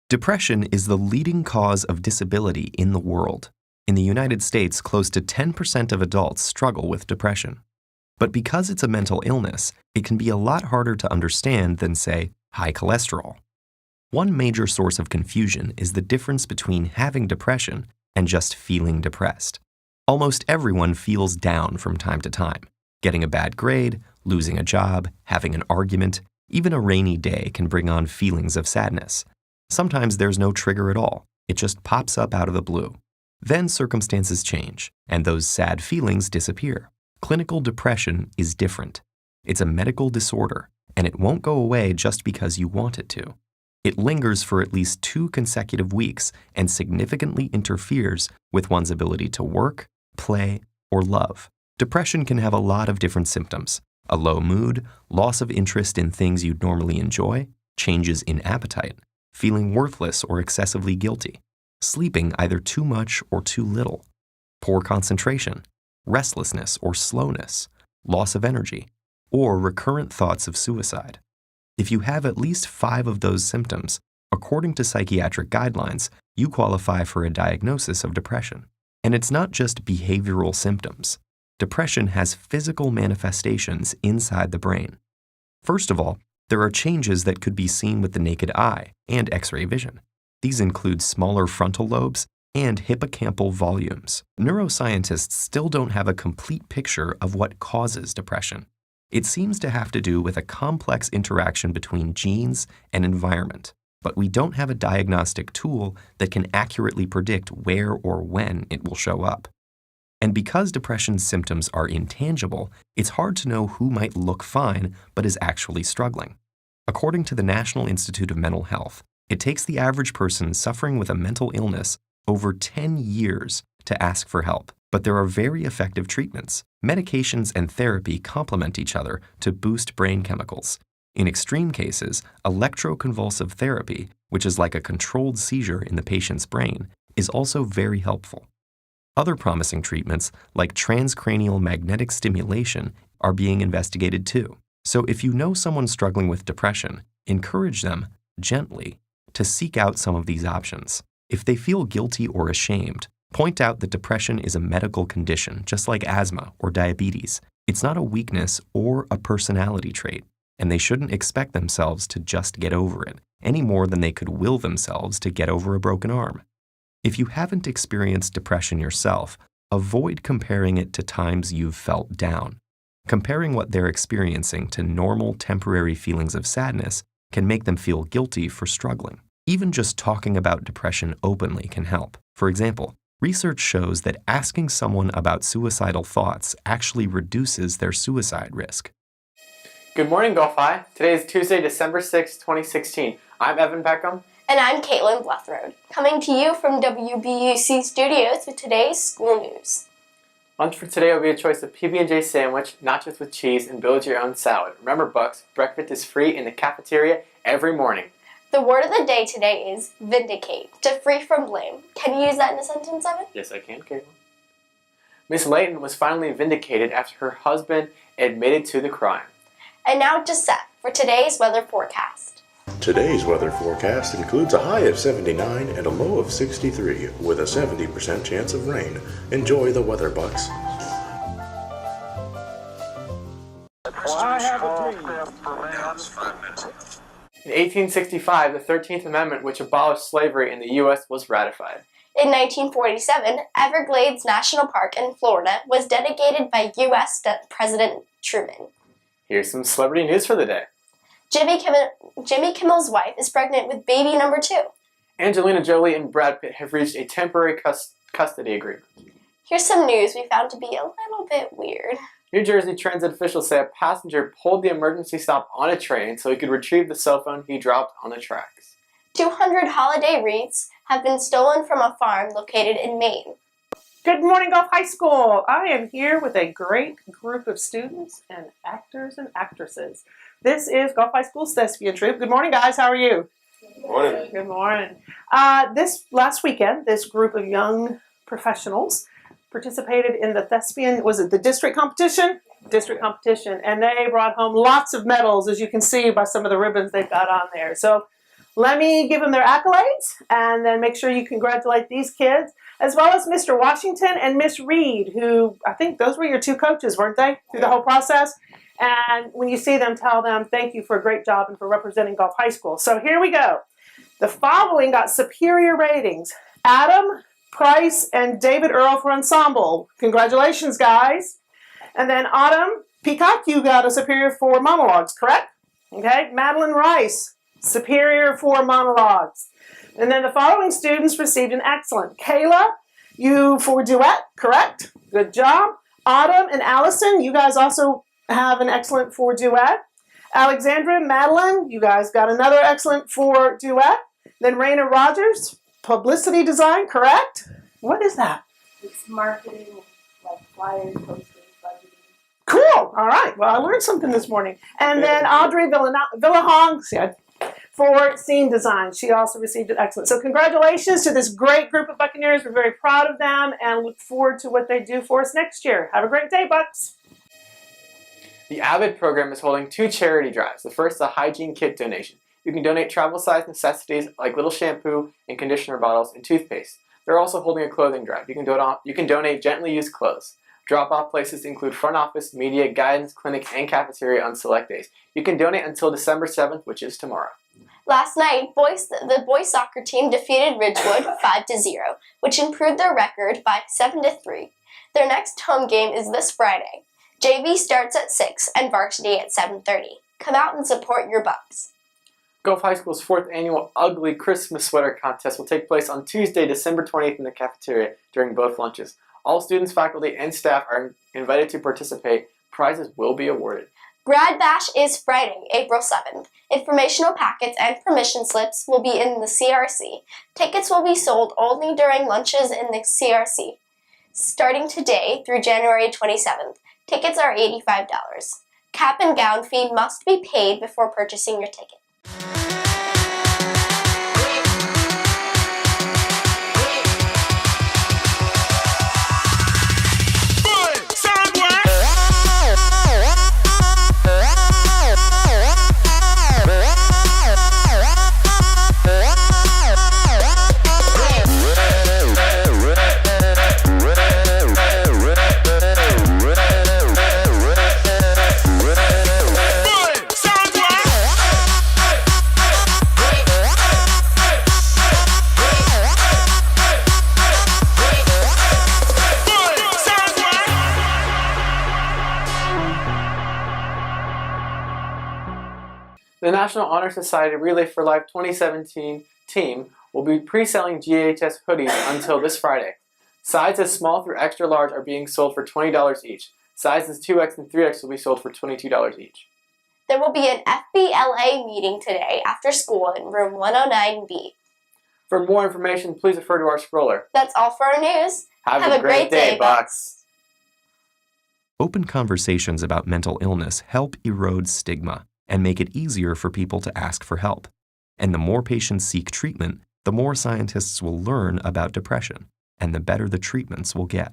Depression is the leading cause of disability in the world. In the United States, close to 10% of adults struggle with depression. But because it's a mental illness, it can be a lot harder to understand than, say, high cholesterol. One major source of confusion is the difference between having depression and just feeling depressed. Almost everyone feels down from time to time. Getting a bad grade, losing a job, having an argument, even a rainy day can bring on feelings of sadness. Sometimes there's no trigger at all. It just pops up out of the blue. Then circumstances change, and those sad feelings disappear. Clinical depression is different. It's a medical disorder, and it won't go away just because you want it to. It lingers for at least 2 consecutive weeks and significantly interferes with one's ability to work, play, or love. Depression can have a lot of different symptoms: a low mood, loss of interest in things you'd normally enjoy, changes in appetite, feeling worthless or excessively guilty, sleeping either too much or too little, poor concentration, restlessness or slowness, loss of energy, or recurrent thoughts of suicide. If you have at least 5 of those symptoms, according to psychiatric guidelines, you qualify for a diagnosis of depression. And it's not just behavioral symptoms. Depression has physical manifestations inside the brain. First of all, there are changes that could be seen with the naked eye and X-ray vision. These include smaller frontal lobes and hippocampal volumes. Neuroscientists still don't have a complete picture of what causes depression. It seems to have to do with a complex interaction between genes and environment, but we don't have a diagnostic tool that can accurately predict where or when it will show up. And because depression's symptoms are intangible, it's hard to know who might look fine but is actually struggling. According to the National Institute of Mental Health, it takes the average person suffering with a mental illness over 10 years to ask for help. But there are very effective treatments. Medications and therapy complement each other to boost brain chemicals. In extreme cases, electroconvulsive therapy, which is like a controlled seizure in the patient's brain, is also very helpful. Other promising treatments, like transcranial magnetic stimulation, are being investigated too. So if you know someone struggling with depression, encourage them, gently, to seek out some of these options. If they feel guilty or ashamed, point out that depression is a medical condition, just like asthma or diabetes. It's not a weakness or a personality trait, and they shouldn't expect themselves to just get over it, any more than they could will themselves to get over a broken arm. If you haven't experienced depression yourself, avoid comparing it to times you've felt down. Comparing what they're experiencing to normal temporary feelings of sadness can make them feel guilty for struggling. Even just talking about depression openly can help. For example, research shows that asking someone about suicidal thoughts actually reduces their suicide risk. Good morning, Gulf High. Today is Tuesday, December 6, 2016. I'm Evan Peckham. And I'm Caitlin Blethroad, coming to you from WBUC Studios with today's school news. Lunch for today will be a choice of PB&J sandwich, nachos with cheese, and build your own salad. Remember, Bucks, breakfast is free in the cafeteria every morning. The word of the day today is vindicate, to free from blame. Can you use that in a sentence, Evan? Yes, I can, Caitlin. Miss Layton was finally vindicated after her husband admitted to the crime. And now to Seth for today's weather forecast. Today's weather forecast includes a high of 79 and a low of 63 with a 70% chance of rain. Enjoy the weather, Bucks. I have a dream. In 1865, the 13th Amendment, which abolished slavery in the U.S., was ratified. In 1947, Everglades National Park in Florida was dedicated by U.S. President Truman. Here's some celebrity news for the day. Jimmy Kimmel's wife is pregnant with baby number 2. Angelina Jolie and Brad Pitt have reached a temporary custody agreement. Here's some news we found to be a little bit weird. New Jersey transit officials say a passenger pulled the emergency stop on a train so he could retrieve the cell phone he dropped on the tracks. 200 holiday wreaths have been stolen from a farm located in Maine. Good morning, Gulf High School. I am here with a great group of students and actors and actresses. This is Gulf High School's Thespian Troupe. Good morning, guys. How are you? Good morning. Good morning. This last weekend, this group of young professionals participated in the Thespian, was it the district competition? District competition. And they brought home lots of medals, as you can see by some of the ribbons they've got on there. So Let me give them their accolades and then make sure you congratulate these kids, as well as Mr. Washington and Miss Reed, who I think those were your two coaches, weren't they, through the whole process? And when you see them, tell them thank you for a great job and for representing Gulf High School. So here we go. The following got superior ratings. Adam Price and David Earl for ensemble. Congratulations, guys. And then Autumn Peacock, you got a superior for monologues, correct? Okay. Madeline Rice, superior for monologues. And then the following students received an excellent. Kayla, you for duet, correct? Good job. Autumn and Allison, you guys also have an excellent for duet. Alexandra and Madeline, you guys got another excellent for duet. Then Raina Rogers, publicity design, correct? What is that? It's marketing, like flyers, posters, budgeting. Cool. All right. Well, I learned something this morning. And then Audrey Villahong for scene design. She also received an excellent. So congratulations to this great group of Buccaneers. We're very proud of them and look forward to what they do for us next year. Have a great day, Bucks. The AVID program is holding 2 charity drives. The first is a hygiene kit donation. You can donate travel-sized necessities like little shampoo and conditioner bottles and toothpaste. They're also holding a clothing drive. You can donate gently used clothes. Drop-off places include front office, media, guidance, clinic, and cafeteria on select days. You can donate until December 7th, which is tomorrow. Last night, the boys soccer team defeated Ridgewood 5-0, which improved their record by 7-3. Their next home game is this Friday. JV starts at 6 and varsity at 7:30. Come out and support your Bucks. Gulf High School's 4th annual Ugly Christmas Sweater Contest will take place on Tuesday, December 20th in the cafeteria during both lunches. All students, faculty, and staff are invited to participate. Prizes will be awarded. Grad Bash is Friday, April 7th. Informational packets and permission slips will be in the CRC. Tickets will be sold only during lunches in the CRC. Starting today through January 27th, tickets are $85. Cap and gown fee must be paid before purchasing your ticket. The National Honor Society Relay for Life 2017 team will be pre-selling GHS hoodies until this Friday. Sizes small through extra large are being sold for $20 each. Sizes 2X and 3X will be sold for $22 each. There will be an FBLA meeting today after school in room 109B. For more information, please refer to our scroller. That's all for our news. Have a great day, Bucks. Open conversations about mental illness help erode stigma and make it easier for people to ask for help. And the more patients seek treatment, the more scientists will learn about depression, and the better the treatments will get.